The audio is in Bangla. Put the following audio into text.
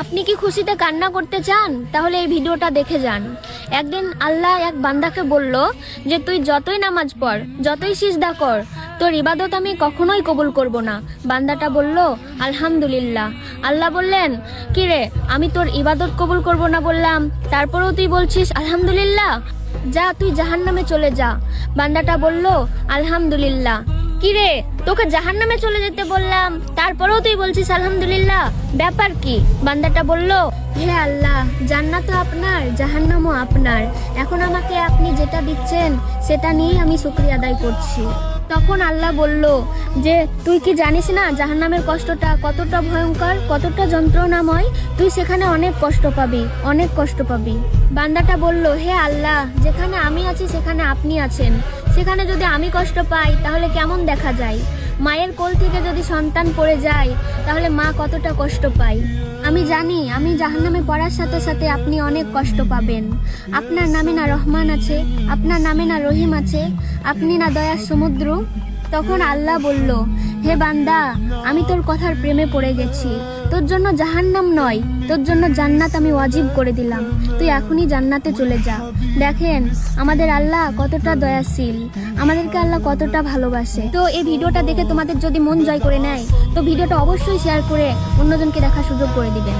আপনি কি খুশিতে কান্না করতে চান? তাহলে এই ভিডিওটা দেখে যান। একদিন আল্লাহ এক বান্দাকে বলল যে তুই যতই নামাজ পড়, যতই সিজদা কর, তোর ইবাদত আমি কখনোই কবুল করব না। বান্দাটা বলল আলহামদুলিল্লাহ। আল্লাহ বললেন, কিরে, আমি তোর ইবাদত কবুল করব না বললাম, তারপরেও তুই বলছিস আলহামদুলিল্লাহ? যা, তুই জাহান্নামে চলে যা। বান্দাটা বলল আলহামদুলিল্লাহ। কিরে, তোকে জাহান্নামে চলে যেতে বললাম, তারপরেও তুই বলছিস আলহামদুলিল্লাহ, ব্যাপার কি? বান্দাটা বলল, হে আল্লাহ, জান্নাতও আপনার, জাহান্নামও আপনার। এখন আমাকে আপনি যেটা দিচ্ছেন সেটা নিয়েই আমি শুকরিয়া আদায় করছি। তখন আল্লাহ বলল যে তুই কি জানিস না জাহান্নামের কষ্টটা কতটা ভয়ঙ্কর, কতটা যন্ত্রণাময়? তুই সেখানে অনেক কষ্ট পাবি, অনেক কষ্ট পাবি। বান্দাটা বলল, হে আল্লাহ, যেখানে আমি আছি সেখানে আপনি আছেন, সেখানে যদি আমি কষ্ট পাই তাহলে কেমন দেখা যায়? মায়ের কোল থেকে যদি সন্তান পড়ে যায় তাহলে মা কতটা কষ্ট পায়। আমি জানি আমি জাহান্নামে পড়ার সাথে সাথে আপনি অনেক কষ্ট পাবেন। আপনার নামে না রহমান আছে, আপনার নামে না রহিম আছে, আপনি না দয়ার সমুদ্র। তখন আল্লাহ বলল, হে বান্দা, আমি তোর কথার প্রেমে পড়ে গেছি। তোর জন্য জাহান্নাম নয়, তোর জন্য জান্নাত আমি ওয়াজিব করে দিলাম। তুই এখনই জান্নাতে চলে যা। দেখেন আমাদের আল্লাহ কতটা দয়াশীল, আমাদেরকে আল্লাহ কতটা ভালোবাসে। তো এই ভিডিওটা দেখে তোমাদের যদি মন জয় করে নেয় তো ভিডিওটা অবশ্যই শেয়ার করে অন্যজনকে দেখার সুযোগ করে দিবেন।